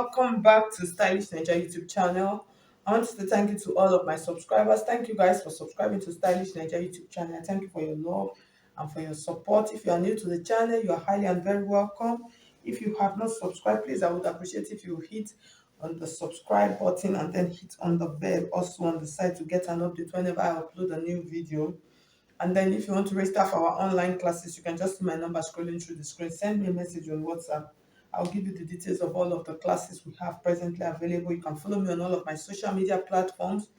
welcome back to Stylish Naija YouTube channel. I want to say thank you to all of my subscribers. Thank you guys for subscribing to Stylish Naija YouTube channel. Thank you for your love and for your support. If you are new to the channel, you are highly and very welcome. If you have not subscribed, please, I would appreciate if you hit on the subscribe button and then hit on the bell also on the side to get an update whenever I upload a new video. And then if you want to register for our online classes, you can just see my number scrolling through the screen. Send me a message on WhatsApp. I'll give you the details of all of the classes we have presently available. You can follow me on all of my social media platforms,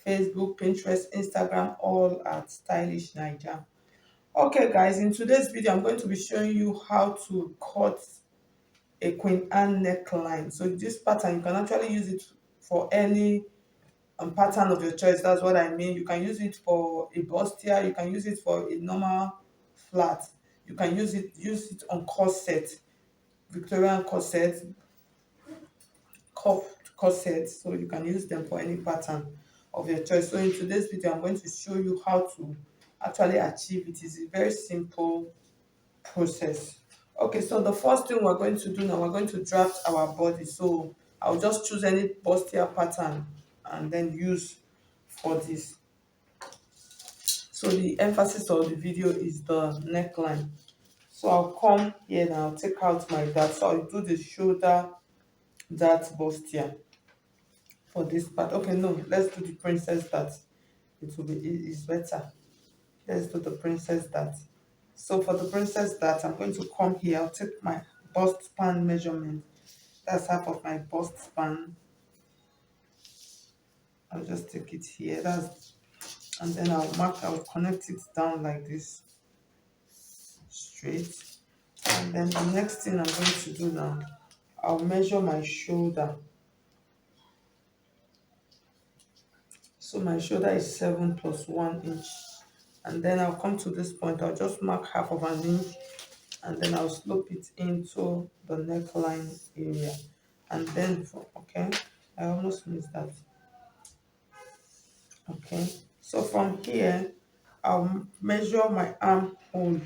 Facebook, Pinterest, Instagram, all at Stylish Naija. Okay guys, in today's video, I'm going to be showing you how to cut a Queen Anne neckline. So this pattern, you can actually use it for any pattern of your choice. That's what I mean. You can use it for a bustier, you can use it for a normal flat, you can use it on corset, Victorian corset, cuffed corset. So you can use them for any pattern of your choice. So in today's video, I'm going to show you how to actually achieve it. It's a very simple process. Okay, so the first thing we're going to do now, we're going to draft our body. So I'll just choose any bustier pattern and then use for this. So the emphasis of the video is the neckline. So I'll come here and I'll take out my dart. So I'll do the shoulder dart bustier for this part. Okay, no, let's do the princess dart. It will be it's better. Let's do the princess dart. So for the princess dart, I'm going to come here. I'll take my bust span measurement. That's half of my bust span. I'll just take it here. And then I'll connect it down like this, straight. And then the next thing I'm going to do now, I'll measure my shoulder. So my shoulder is 7 plus 1 inch. And then I'll come to this point, I'll just mark half of an inch and then I'll slope it into the neckline area. And then, okay, I almost missed that. Okay, so from here, I'll measure my armhole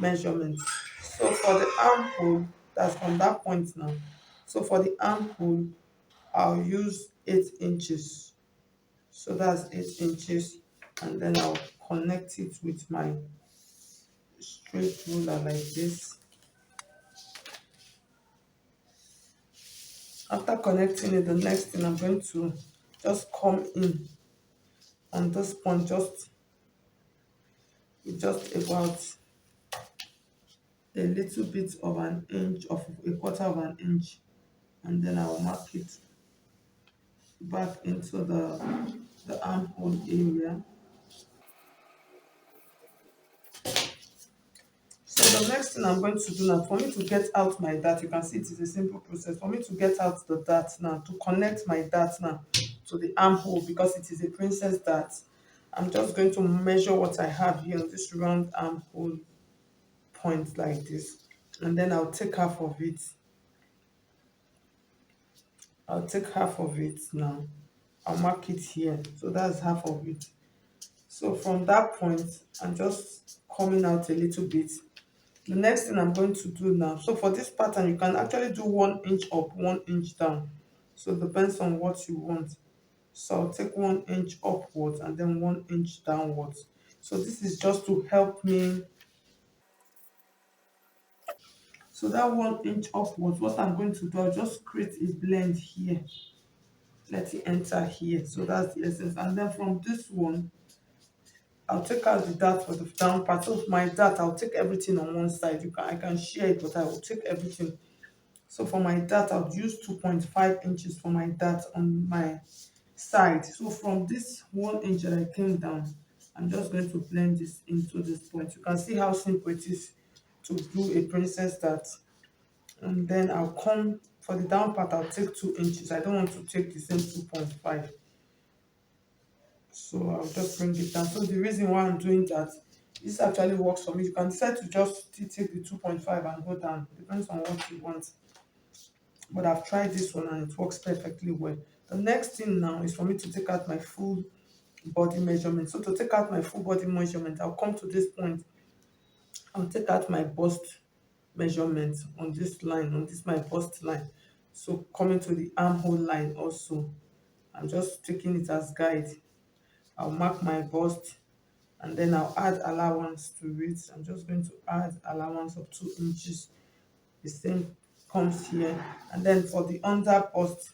measurement. So for the armhole, that's from that point now. So for the armhole, I'll use 8 inches. So that's 8 inches. And then I'll connect it with my straight ruler like this. After connecting it, the next thing I'm going to just come in on this point, just about a little bit of an inch, of a quarter of an inch, and then I'll mark it back into the armhole area. So the next thing I'm going to do now, for me to get out my dart, you can see it is a simple process. For me to get out the dart now, to connect my dart now to the armhole, because it is a princess dart, I'm just going to measure what I have here on this round armhole point like this. And then I'll take half of it. I'll take half of it now. I'll mark it here. So that's half of it. So from that point, I'm just coming out a little bit. The next thing I'm going to do now, so for this pattern, you can actually do 1 inch up, 1 inch down. So it depends on what you want. So I'll take 1 inch upwards and then 1 inch downwards. So this is just to help me. So that 1 inch upwards, what I'm going to do, I'll just create a blend here. Let it enter here. So that's the essence. And then from this one, I'll take out the dart for the down part. So my dart, I'll take everything on one side. I can share it, but I will take everything. So for my dart, I'll use 2.5 inches for my dart on my side. So from this 1 inch that I came down, I'm just going to blend this into this point. You can see how simple it is to do a princess dart. And then I'll come for the down part, I'll take 2 inches. I don't want to take the same 2.5. So I'll just bring it down. So the reason why I'm doing that, this actually works for me. You can decide to just take the 2.5 and go down. It depends on what you want. But I've tried this one and it works perfectly well. The next thing now is for me to take out my full body measurement. So to take out my full body measurement, I'll come to this point. I'll take out my bust measurement on this line, on this my bust line. So coming to the armhole line also, I'm just taking it as guide. I'll mark my bust, and then I'll add allowance to it. I'm just going to add allowance of 2 inches. The same comes here. And then for the under bust,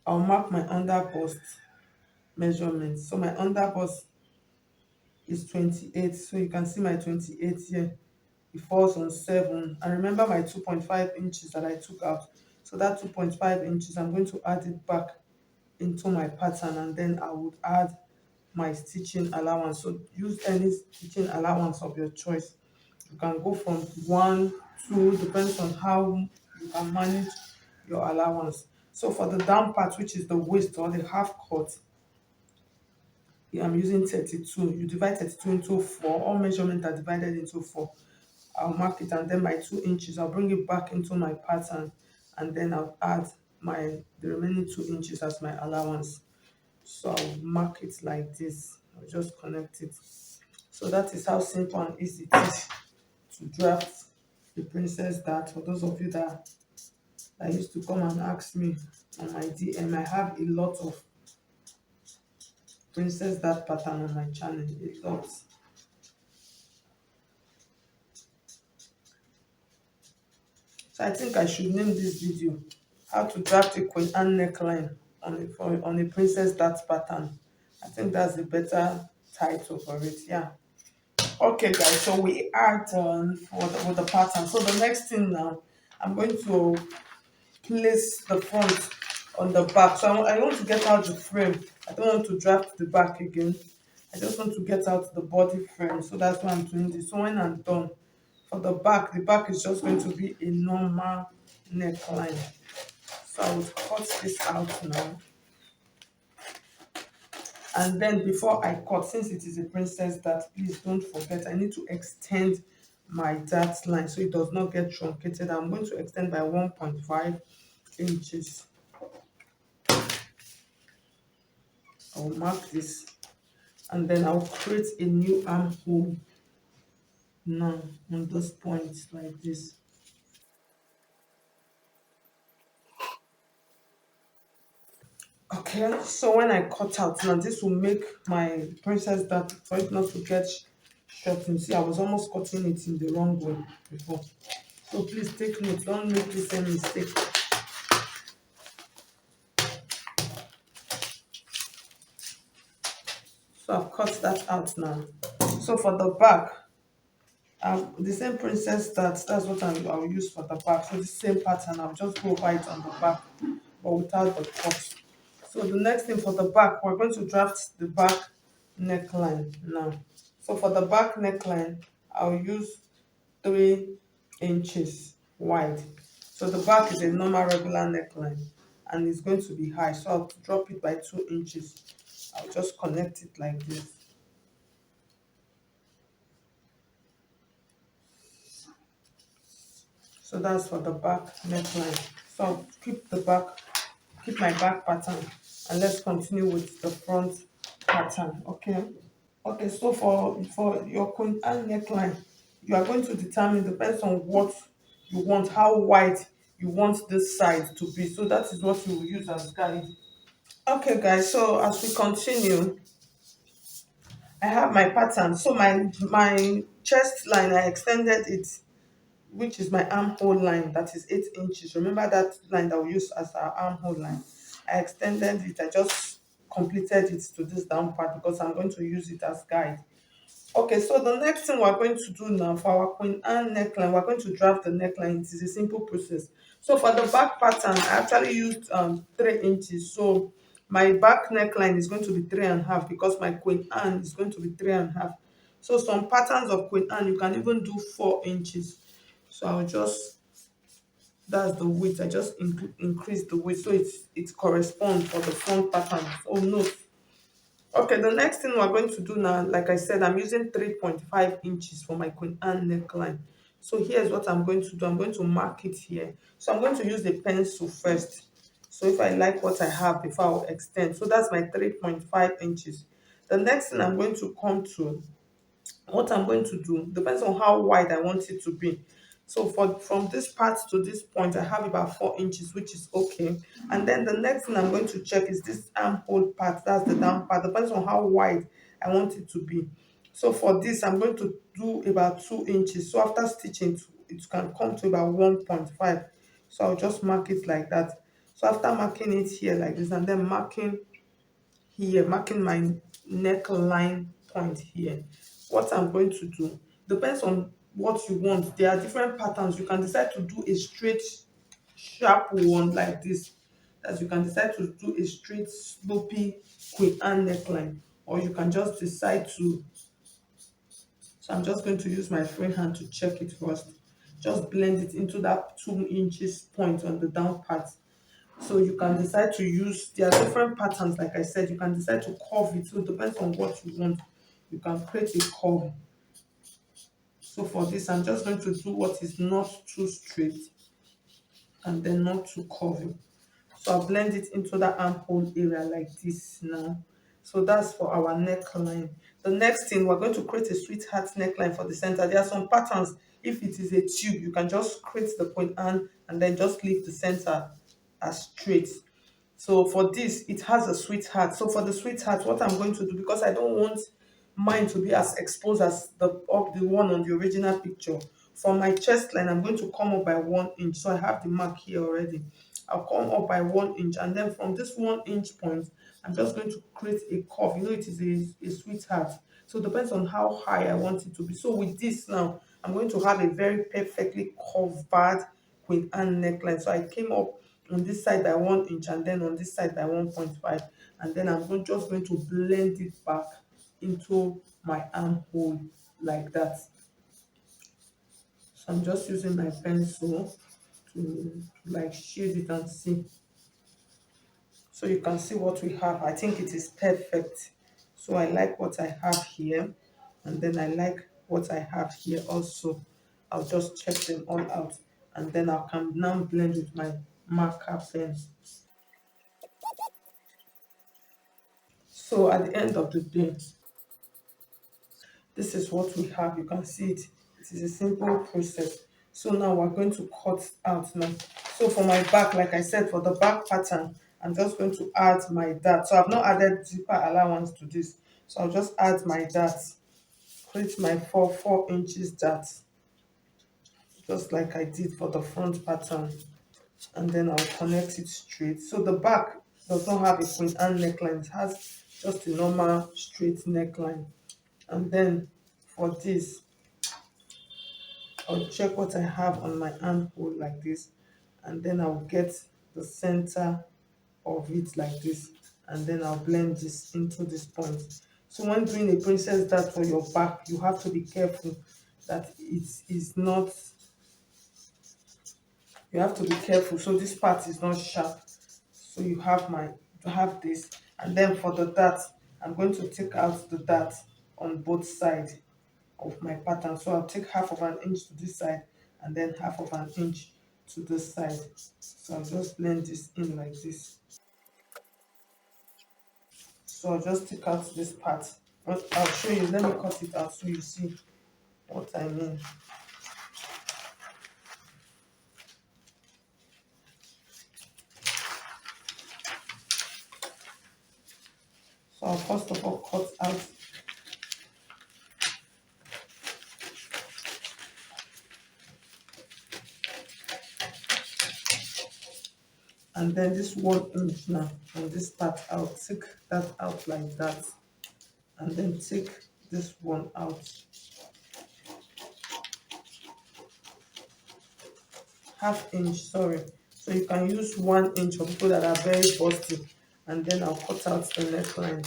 I'll mark my under bust measurement. So my under bust is 28. So you can see my 28 here. It falls on 7. And remember my 2.5 inches that I took out. So that 2.5 inches, I'm going to add it back into my pattern, and then I would add my stitching allowance. So use any stitching allowance of your choice. You can go from 1, 2, depends on how you can manage your allowance. So for the down part, which is the waist or the half cut, yeah, I'm using 32. You divide 32 into 4. All measurements are divided into 4. I'll mark it, and then my 2 inches, I'll bring it back into my pattern, and then I'll add the remaining 2 inches as my allowance. So I'll mark it like this. I'll just connect it. So that is how simple and easy it is to draft the princess dart. For those of you that used to come and ask me on my DM, I have a lot of princess dart pattern on my channel, a lot. So I think I should name this video how to draft a Queen Anne neckline on a princess dart pattern. I think that's a better title for it. Yeah. Okay, guys. So we add with the pattern. So the next thing now, I'm going to place the front on the back. So I want to get out the frame. I don't want to draft the back again. I just want to get out the body frame. So that's why I'm doing this. So when I'm done, for the back is just going to be a normal neckline. So I would cut this out now. And then before I cut, since it is a princess dart, please don't forget, I need to extend my dart line so it does not get truncated. I'm going to extend by 1.5 inches. I'll mark this, and then I'll create a new armhole now on this point like this. Okay, so when I cut out now, this will make my princess dart for it not to get shortened. See, I was almost cutting it in the wrong way before. So please take note, don't make the same mistake. So I've cut that out now. So for the back, the same princess that's what I'll use for the back. So the same pattern, I'll just go over it on the back, but without the cut. So the next thing for the back, we're going to draft the back neckline now. So for the back neckline, I'll use 3 inches wide. So the back is a normal regular neckline, and it's going to be high. So I'll drop it by 2 inches. I'll just connect it like this. So that's for the back neckline. So I'll keep my back pattern, and let's continue with the front pattern. Okay. Okay, so for your Queen Anne neckline, you are going to determine, depends on what you want, how wide you want this side to be. So that is what you will use as guide. Okay, guys. So as we continue, I have my pattern. So my chest line, I extended it, which is my armhole line, that is 8 inches. Remember that line that we use as our armhole line. I extended it. I just completed it to this down part because I'm going to use it as guide. Okay, so the next thing we're going to do now for our Queen Anne neckline, we're going to draft the neckline. It is a simple process. So for the back pattern, I actually used 3 inches. So my back neckline is going to be 3.5 because my Queen Anne is going to be 3.5. So some patterns of Queen Anne, you can even do 4 inches. So I'll just, that's the width. I just increase the width so it corresponds for the front pattern. So note. Okay, the next thing we're going to do now, like I said, I'm using 3.5 inches for my Queen Anne neckline. So here's what I'm going to do. I'm going to mark it here. So I'm going to use the pencil first. So if I like what I have before I'll extend. So that's my 3.5 inches. The next thing I'm going to come to, what I'm going to do depends on how wide I want it to be. So for from this part to this point, I have about 4 inches, which is okay. And then the next thing I'm going to check is this armhole part. That's the down part. Depends on how wide I want it to be. So for this, I'm going to do about 2 inches. So after stitching, it can come to about 1.5. So I'll just mark it like that. So after marking it here like this, and then marking here, marking my neckline point here, what I'm going to do depends on what you want. There are different patterns. You can decide to do a straight sharp one like this, that you can decide to do a straight slopey queen and neckline, or you can just decide to, so I'm just going to use my free hand to check it first, just blend it into that 2 inches point on the down part. So you can decide to use, there are different patterns, like I said, you can decide to curve it. So it depends on what you want. You can create a curve. So for this, I'm just going to do what is not too straight and then not too curvy. So I'll blend it into the armhole area like this now. So that's for our neckline. The next thing, we're going to create a sweetheart neckline for the center. There are some patterns. If it is a tube, you can just create the point and then just leave the center as straight. So for this, it has a sweetheart. So for the sweetheart, what I'm going to do, because I don't want mine to be as exposed as the one on the original picture. For my chest line, I'm going to come up by 1 inch. So I have the mark here already. I'll come up by 1 inch, and then from this 1 inch point, I'm just going to create a curve. You know, it is a sweetheart. So it depends on how high I want it to be. So with this now, I'm going to have a very perfectly covered queen and neckline. So I came up on this side by 1 inch, and then on this side by 1.5, and then just going to blend it back into my armhole like that. So I'm just using my pencil to like shade it and see. So you can see what we have. I think it is perfect. So I like what I have here, and then I like what I have here also. I'll just check them all out, and then I can now blend with my marker pen. So at the end of the day, this is what we have. You can see it. It is a simple process. So now we're going to cut out now. So for my back, like I said, for the back pattern, I'm just going to add my dart. So I've not added zipper allowance to this. So I'll just add my dart, create my 4 inches dart, just like I did for the front pattern. And then I'll connect it straight. So the back does not have a queen and neckline. It has just a normal straight neckline. And then for this, I'll check what I have on my armhole like this, and then I'll get the center of it like this, and then I'll blend this into this point. So when doing a princess dart for your back, you have to be careful that it is not, you have to be careful so this part is not sharp. So you have this, and then for the dart, I'm going to take out the dart on both sides of my pattern. So I'll take half of an inch to this side, and then half of an inch to this side. So I'll just blend this in like this. So I'll just take out this part. But I'll show you. Let me cut it out so you see what I mean. So I'll first of all cut out, and then this 1 inch now on this part, I'll take that out like that, and then take this one out, ½ inch, sorry. So you can use 1 inch for people that are very busty, and then I'll cut out the neckline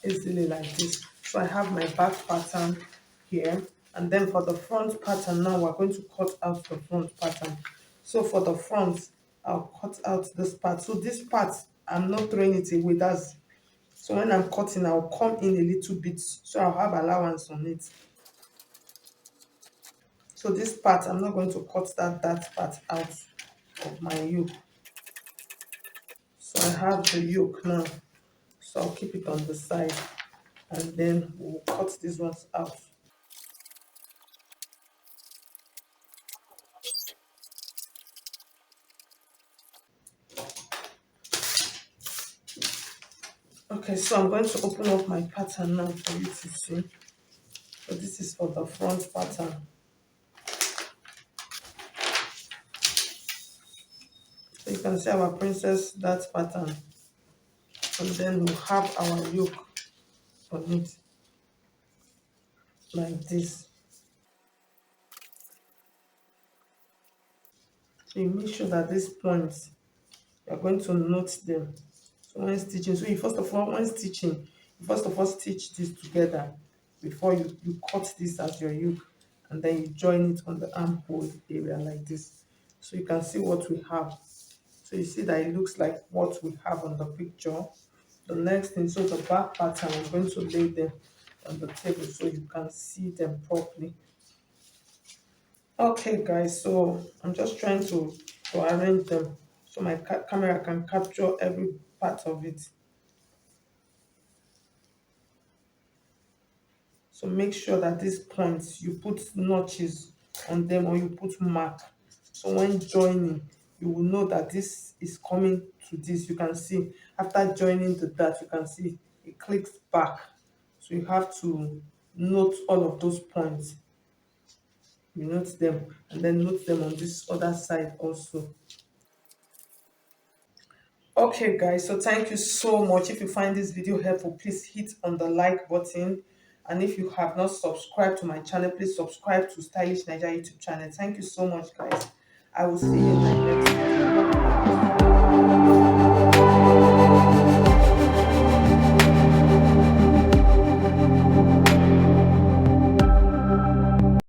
easily like this. So I have my back pattern here, and then for the front pattern now, we're going to cut out the front pattern. So for the front, I'll cut out this part. So this part, I'm not throwing it away. That's, so when I'm cutting, I'll come in a little bit, so I'll have allowance on it. So this part, I'm not going to cut that part out of my yoke. So I have the yoke now, so I'll keep it on the side, and then we'll cut these ones out. Okay, so I'm going to open up my pattern now for you to see. So this is for the front pattern. So you can see our princess that pattern, and then we have our yoke on it like this. So you make sure that these points, you're going to note them. So when stitching, so you first of all, when stitching, you first of all stitch this together before you cut this as your yoke, and then you join it on the armhole area like this. So you can see what we have. So you see that it looks like what we have on the picture. The next thing, so the back pattern, I'm going to lay them on the table so you can see them properly. Okay guys, so I'm just trying to arrange them so my camera can capture every part of it. So make sure that these points, you put notches on them or you put mark. So when joining, you will know that this is coming to this. You can see after joining the dart, you can see it clicks back. So you have to note all of those points. You note them and then note them on this other side also. Okay guys, so thank you so much. If you find this video helpful, please hit on the like button, and if you have not subscribed to my channel, please subscribe to Stylish Naija YouTube channel. Thank you so much guys. I will see you in my next